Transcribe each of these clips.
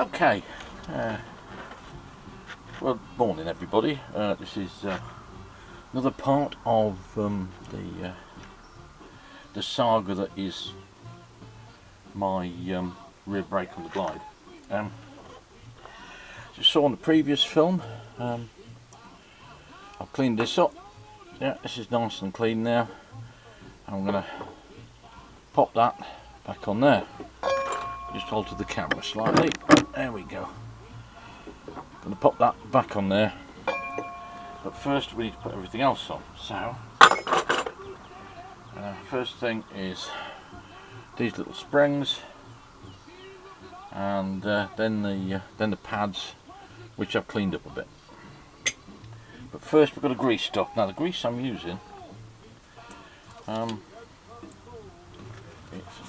Okay, well, morning everybody. This is another part of the saga that is my rear brake on the Glide. As you saw in the previous film, I've cleaned this up. Yeah, this is nice and clean now. I'm going to pop that back on there. Just alter the camera slightly. There we go. Going to pop that back on there. But first we need to put everything else on. So, first thing is these little springs, and then the pads, which I've cleaned up a bit. But first we've got to grease stuff. Now the grease I'm using,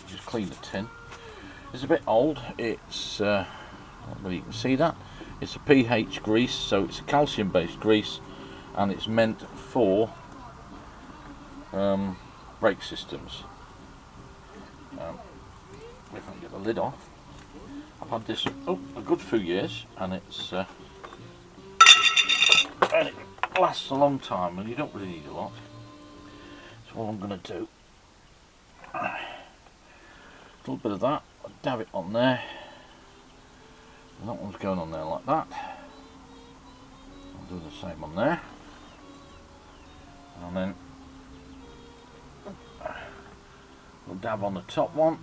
just clean the tin. It's a bit old. It's well, you can see that it's a pH grease, so it's a calcium based grease, and it's meant for brake systems. If I can get the lid off, I've had this a good few years, and and it lasts a long time, and you don't really need a lot. So what I'm going to do, a little bit of that, I'll dab it on there, and that one's going on there like that. I'll do the same on there, and then we'll dab on the top one,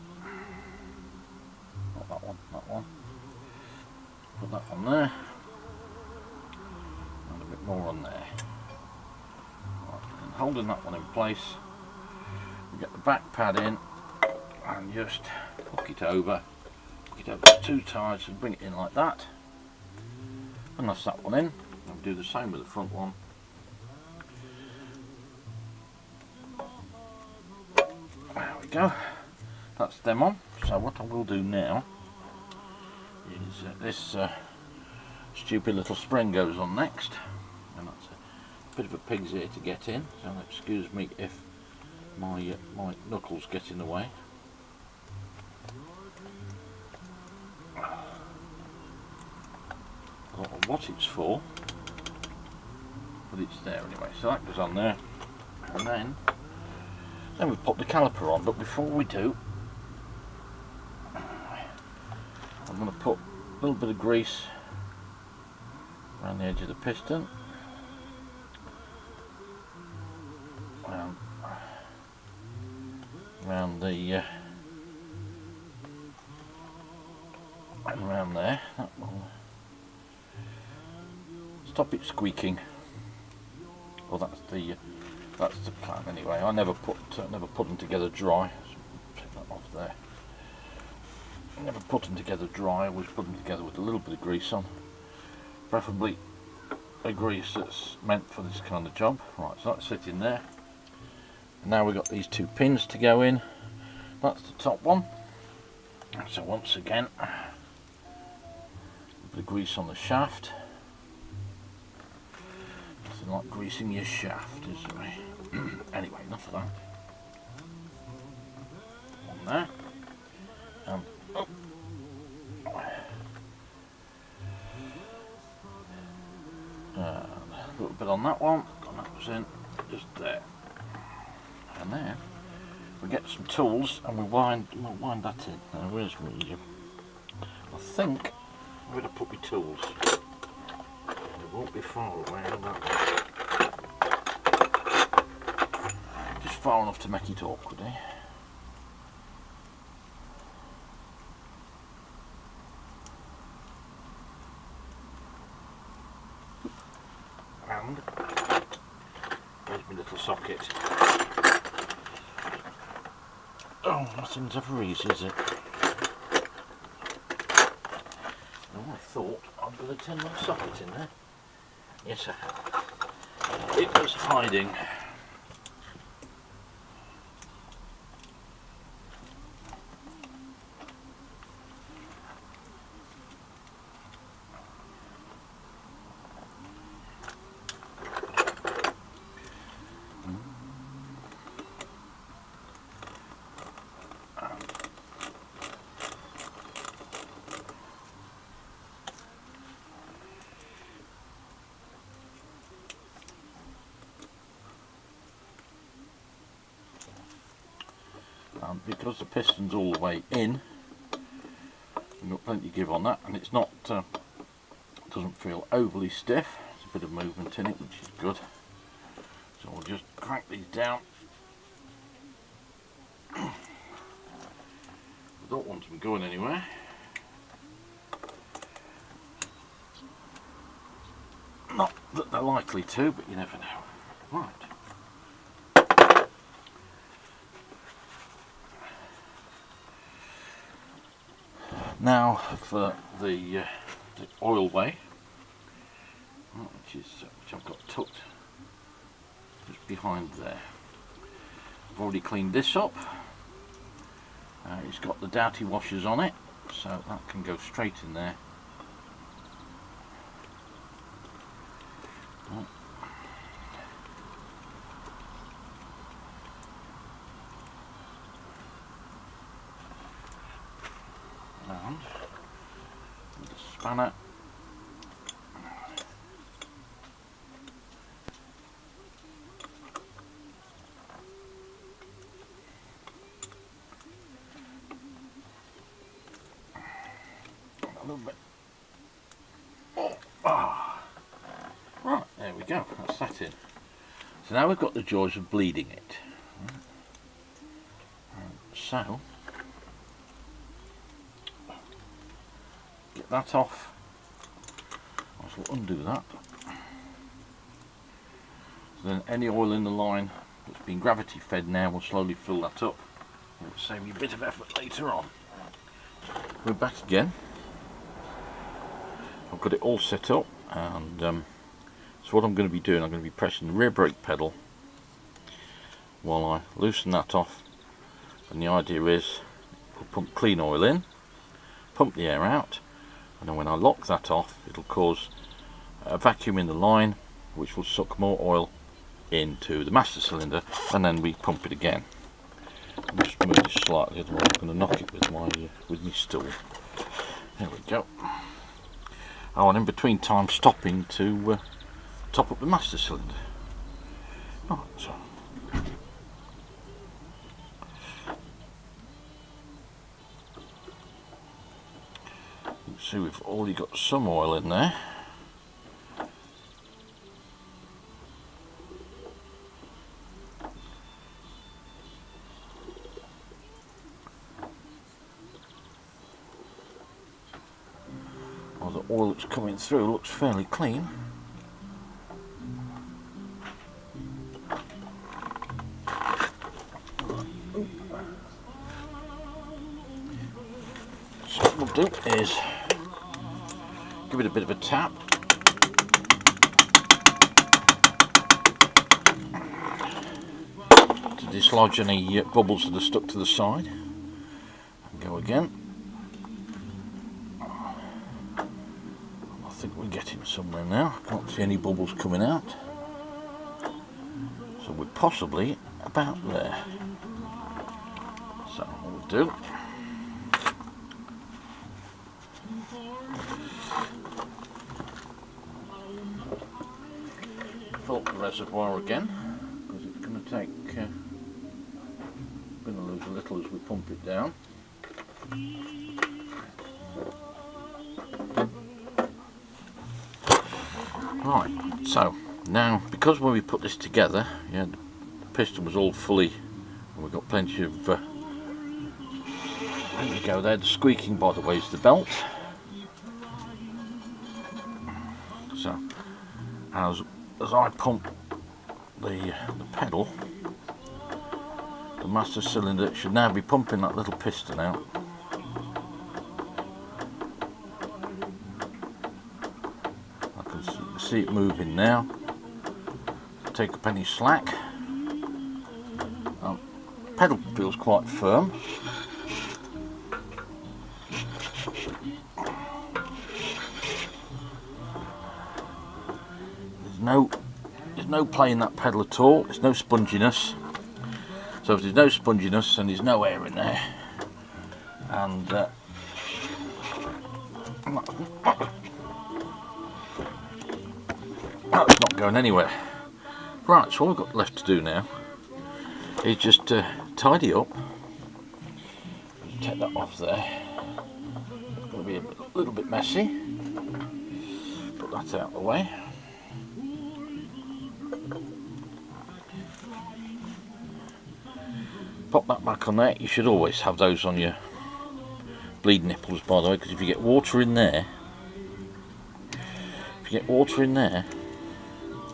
not that one, that one. Put that on there, and a bit more on there. Right, and holding that one in place, we get the back pad in, and just hook it over two times and bring it in like that, and that's that one in. I'll do the same with the front one. There we go, that's them on. So what I will do now is this stupid little spring goes on next, and that's a bit of a pig's ear to get in, so excuse me if my knuckles get in the way. I don't know what it's for, but it's there anyway. So that goes on there, and then we put the caliper on. But before we do, I'm going to put a little bit of grease around the edge of the piston, around the and around there. That will stop it squeaking. Well, that's the plan anyway. I never put them together dry. Take that off there. I never put them together dry. I always put them together with a little bit of grease on, preferably a grease that's meant for this kind of job. Right, so that's sitting there. Now we've got these two pins to go in. That's the top one. So once again, a bit of grease on the shaft. Nothing like greasing your shaft, is there? Anyway, enough of that. On there. A little bit on that one, and that was in just there. And then we get some tools and we'll wind that in. Now where's me? I think I'm going to put my tools. It won't be far away on that one. Just far enough to make it awkward, eh? And there's my little socket. Oh, nothing's ever easy, is it? Oh, I thought I'd got a 10-mil socket in there. Yes, I have. It was hiding. because the piston's all the way in, we've got plenty of give on that, and it's not doesn't feel overly stiff. There's a bit of movement in it, which is good. So we'll just crank these down. I don't want them going anywhere. Not that they're likely to, but you never know. Right. Now for the oil way, which I've got tucked just behind there. I've already cleaned this up. It's got the doughty washers on it, so that can go straight in there. And with the spanner, a little bit. Right, there we go, that's that in. So now we've got the joys of bleeding it. So get that off. I shall undo that. So then any oil in the line that's been gravity fed now will slowly fill that up. It will save you a bit of effort later on. We're back again. I've got it all set up, and so what I'm going to be doing, I'm going to be pressing the rear brake pedal while I loosen that off, and the idea is we'll pump clean oil in, pump the air out, and then when I lock that off it'll cause a vacuum in the line which will suck more oil into the master cylinder, and then we pump it again. I'll just move this slightly, otherwise I'm going to knock it with my stool. There we go. Oh, and in between time stopping to top up the master cylinder. Right, so you can see we've already got some oil in there. Well, the oil that's coming through looks fairly clean. So what we'll do is give it a bit of a tap. To dislodge any bubbles that are stuck to the side. And go again. I think we're getting somewhere now. I can't see any bubbles coming out. So we're possibly about there. So what we'll do, fill up the reservoir again, because it's going to take, going to lose a little as we pump it down. Right, so now because when we put this together, yeah, the piston was all fully, and we've got plenty of, there we go there, the squeaking by the way is the belt. So as I pump the pedal, the master cylinder should now be pumping that little piston out. See it moving now. Take up any slack. Pedal feels quite firm. There's no play in that pedal at all. There's no sponginess. So if there's no sponginess, then there's no air in there. And that's not going anywhere. Right, so all I've got left to do now is just tidy up take that off there. It's going to be a little bit messy. Put that out of the way. Pop that back on there. You should always have those on your bleed nipples, by the way, because if you get water in there,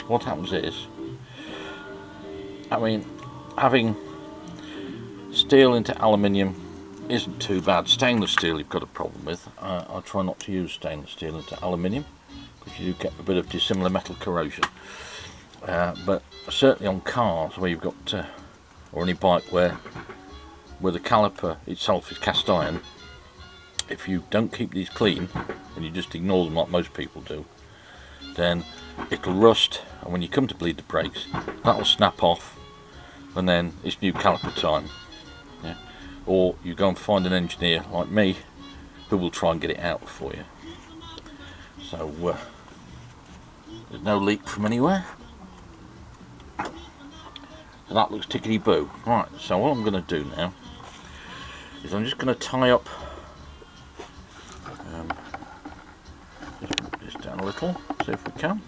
what happens is, I mean, having steel into aluminium isn't too bad. Stainless steel you've got a problem with. I try not to use stainless steel into aluminium because you do get a bit of dissimilar metal corrosion. But certainly on cars where you've got, or any bike where the caliper itself is cast iron, if you don't keep these clean and you just ignore them like most people do, then it'll rust, and when you come to bleed the brakes, that'll snap off, and then it's new caliper time. Yeah? Or you go and find an engineer like me who will try and get it out for you. So there's no leak from anywhere. And that looks tickety-boo. Right, so what I'm going to do now is I'm just going to tie up this down a little, see if we can.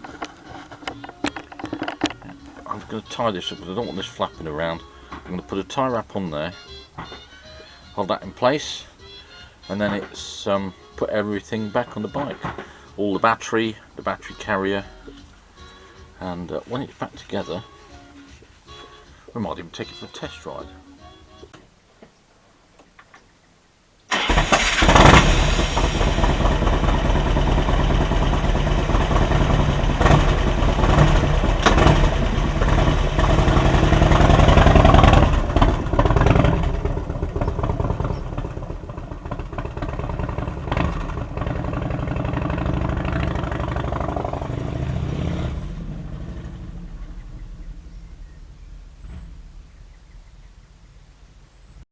I'm going to tie this up because I don't want this flapping around. I'm going to put a tie wrap on there, hold that in place, and then it's put everything back on the bike. All the battery carrier, and when it's back together, we might even take it for a test ride.